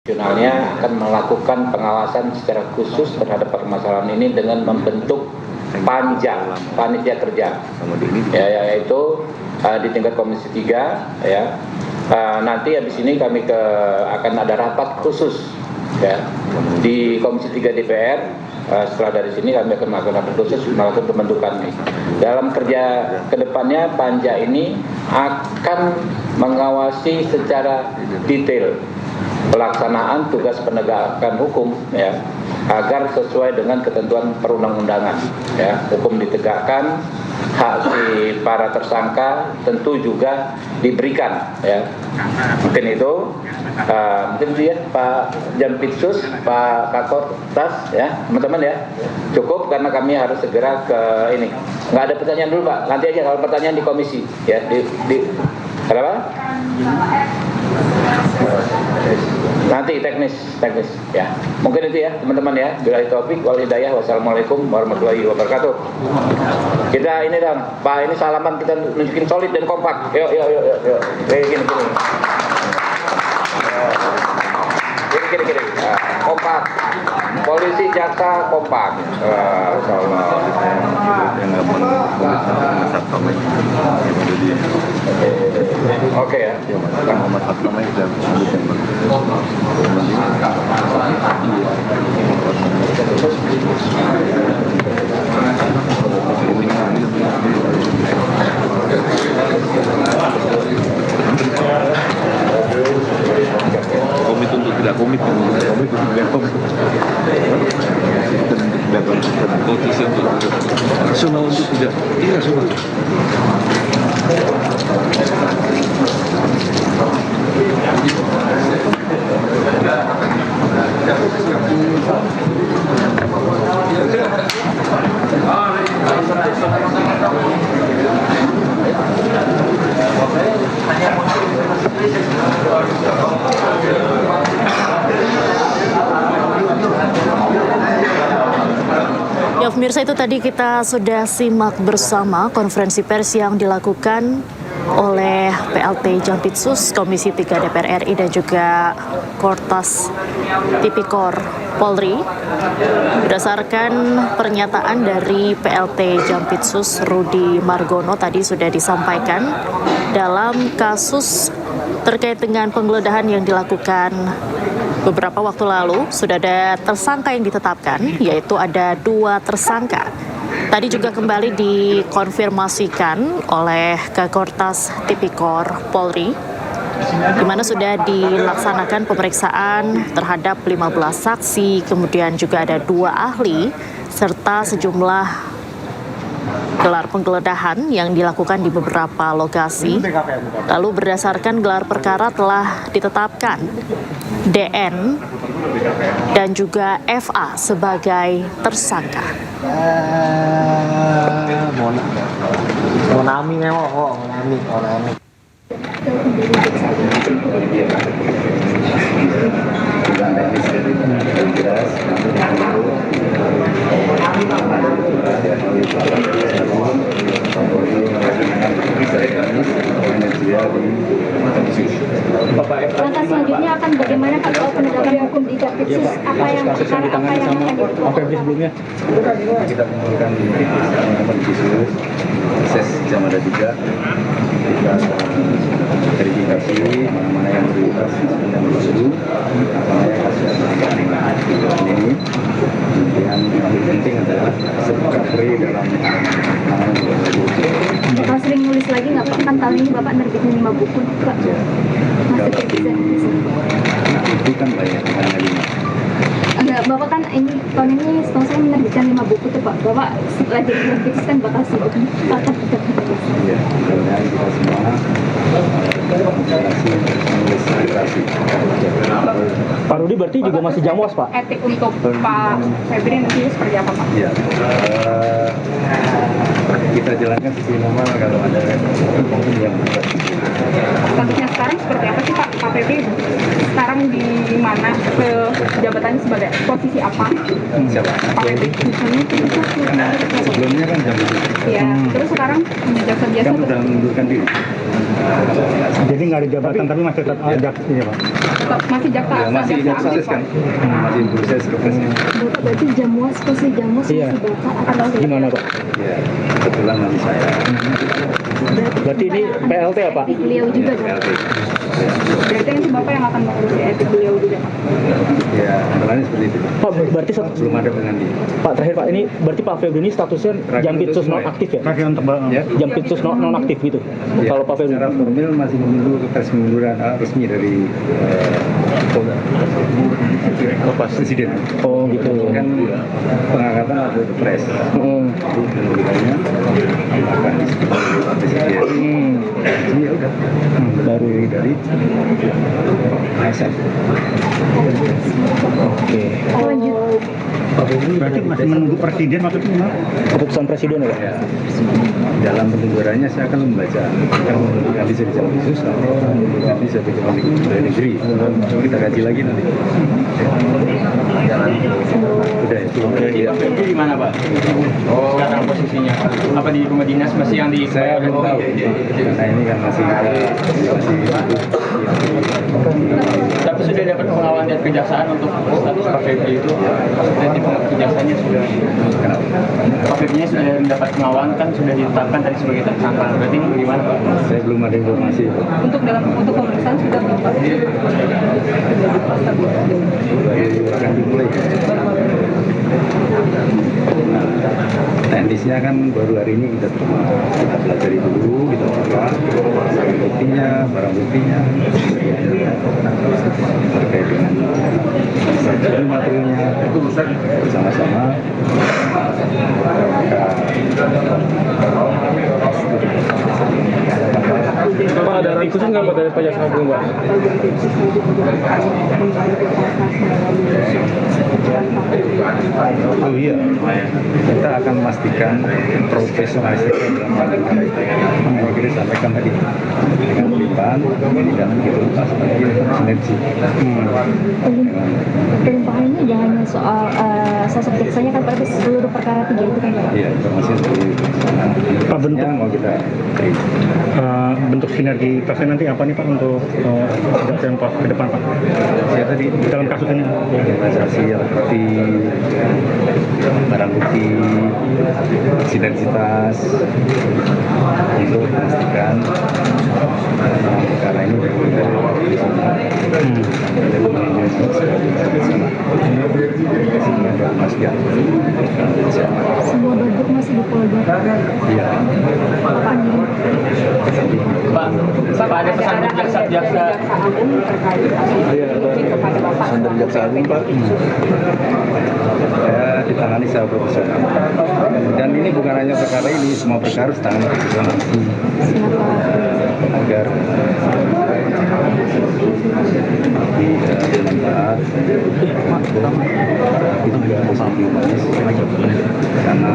Nasionalnya akan melakukan pengawasan secara khusus terhadap permasalahan ini dengan membentuk panitia kerja, yaitu di tingkat Komisi 3, ya. Nanti habis ini kami akan ada rapat khusus, ya, di Komisi 3 DPR. Setelah dari sini kami akan melakukan rapat khusus melakukan pembentukan ini. Dalam kerja kedepannya Panja ini akan mengawasi secara detail pelaksanaan tugas penegakan hukum, ya, agar sesuai dengan ketentuan perundang-undangan, ya. Hukum ditegakkan, hak si para tersangka tentu juga diberikan, ya. Mungkin itu ya Pak Jampitsus, Pak Kakortas, ya, teman-teman, ya. Cukup karena kami harus segera ke ini. Nggak ada pertanyaan dulu, Pak. Nanti aja kalau pertanyaan di komisi, ya. Kenapa? Nanti teknis, ya. Mungkin itu ya teman-teman, ya. Billahi taufik wal hidayah. Wassalamualaikum warahmatullahi wabarakatuh. Kita ini dong, Pak, ini salaman kita nunjukin solid dan kompak. Yuk. Gini. Gini. Kompak. Polisi, jaksa, kompak. Oke, ya. Komit untuk tidak komit, rasional untuk tidak rasional. Ya, pemirsa, itu tadi kita sudah simak bersama konferensi pers yang dilakukan oleh PLT Jampitsus Komisi 3 DPR RI dan juga Kortas Tipikor Polri. Berdasarkan pernyataan dari PLT Jampitsus Rudi Margono tadi sudah disampaikan dalam kasus terkait dengan penggeledahan yang dilakukan beberapa waktu lalu sudah ada tersangka yang ditetapkan, yaitu ada 2 tersangka. Tadi juga kembali dikonfirmasikan oleh Kakortas Tipikor Polri, di mana sudah dilaksanakan pemeriksaan terhadap 15 saksi, kemudian juga ada 2 ahli, serta sejumlah gelar penggeledahan yang dilakukan di beberapa lokasi. Lalu berdasarkan gelar perkara telah ditetapkan DN dan juga FA sebagai tersangka. Monami. Langkah selanjutnya akan bagaimana kalau penegakan hukum di Jampitsus? Apa yang akan sebelumnya? Kita kumpulkan di Jampitsus, proses jam ada 3. Kita verifikasi mana yang prioritas, yang dulu, mana yang hasil ini. Kemudian yang lebih penting adalah recovery dalam Bapak sering nulis lagi nggak Pak? Kan tahun ini Bapak nerbitin 5 buku Pak. Masih bisa. itu kan banyak, hanya 5. Enggak, Bapak kan ini tahun ini setahu saya menerbitkan 5 buku tuh Pak. Bapak setelah jadi Jampitsus kan bakal sibuk. Ya, mudah-mudahan kita semua Pak Rudi berarti juga masih Jamwas, Pak? Etik untuk Pak Febri nanti seperti apa Pak? Ya, kita jalankan sesuai normal kalau ada mungkin yang Statusnya sekarang seperti apa sih Pak? Pak Febri sekarang di mana? Ke jabatannya sebagai posisi apa? Siapa? Pak Febri misalnya itu bisa Karena sebelumnya kan jam itu. ya, terus sekarang hanya jaksa biasa Kan terus udah mengundurkan diri. Jadi nggak ada jabatan tapi masih tetap jaksa ya Pak? tetap masih jaksa Ya, masih proses kan? Masih proses ke presiden. Bapak berarti jamuas posisi jamuas Iya. masih bapak atau Gimana Pak? Ya, kebetulan nanti saya Berarti ini PLT ya Pak? etik beliau juga dong. PLT. Berarti nanti bapak yang akan mengurusi etik beliau juga. Ya, antara seperti itu. Pak, berarti Belum ada pengganti. Pak terakhir Pak, ini berarti Pak Febri ini statusnya Terakhir Jampitsus untuk semua non ya? aktif ya? Terakhir untuk Ya, Jampitsus non aktif gitu. Ya, Kalau Pak Febri secara formal masih menunggu kertas pengunduran resmi dari Presiden. oh gitu. Kan pengangkatan ada pres. Hmm. Jadi pengundurannya akan disebut Presiden. Ini ya udah Baru dari ASN. oke. Lanjut. Berarti masih menunggu Presiden maksudnya gimana? Keputusan Presiden ya Pak? Ya, dalam pengundurannya saya akan membaca akan nanti saya bisa khusus atau nanti saya bisa dari negeri kita kaji lagi nanti. Udah itu. Pak Febri di mana Pak? Sekarang posisinya apa di rumah dinas masih yang di Saya belum tahu karena ini kan masih tapi sudah dapat pengawalan dari kejaksaan untuk status Pak Febri itu berarti kejaksaannya sudah Pak Febri sudah mendapat pengawalan kan sudah ditetapkan tadi sebagai tersangka berarti ini bagaimana Pak? saya belum ada informasi. Untuk pemeriksaan sudah belum Pak? Akan dimulai. Teknisnya kan baru hari ini kita pelajari dulu, kita buka barang buktinya terkait dengan saksi materialnya bersama-sama. Pak ada ranking khusus nggak Pak dari Pak Jaksa Agung Pak? Oh iya, kita akan memastikan profesionalisme dalam penanganan yang kita sampaikan tadi dengan lipan tidak begitu lepas tapi sinergi. Pelimpahan ini jangan hanya soal sosok jaksanya kan berarti seluruh perkara 3 itu kan Pak? Iya, informasi seperti itu. Pak, bentuk Mau kita terima. bentuk sinergitasnya nanti apa nih Pak untuk jaksa yang ke depan Pak? Ya tadi Dalam kasus ini. investasi alat bukti, barang bukti, sinergitas untuk memastikan perkara ini bersama dan manajemen bersama sehingga memastikan Semua babuk masih di Polda. iya Pak ada pesan untuk jaksa Agung terkait kepada Bapak. dari Jaksa Agung Pak ya ditangani secara profesional dan ini bukan hanya perkara ini semua perkara harus ditangani profesional agar tidak bermanfaat tapi juga harus humanis karena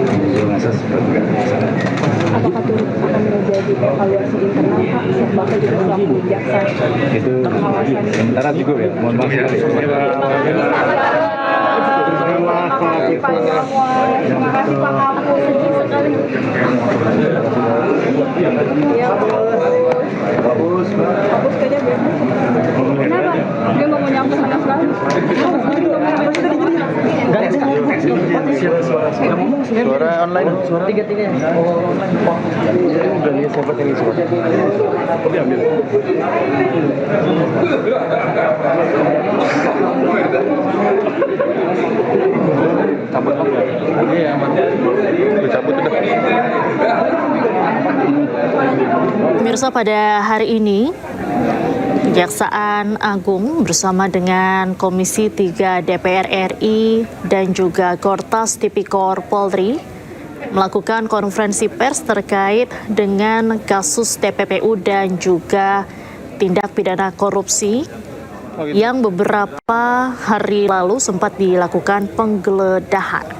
menunjukkan asas sebagai kesalahan. Apakah turut akan menjadi evaluasi internal Pak? Bapak juga selaku jaksa. Itu sementara cukup ya, mohon maaf sekali. Terima kasih Pak Kapus. Sedih sekali. Ya, Kapus kayaknya bebas. Kenapa? Dia mau nyampe sana sekali. Suara online, suara tiga-tiga. Oh, online. Udah lihat siapa yang suara. Diambil. Cabut apa? Iya, aman. Cabut udah. Pemirsa, pada hari ini Kejaksaan Agung bersama dengan Komisi 3 DPR RI dan juga Kortas Tipikor Polri melakukan konferensi pers terkait dengan kasus TPPU dan juga tindak pidana korupsi yang beberapa hari lalu sempat dilakukan penggeledahan.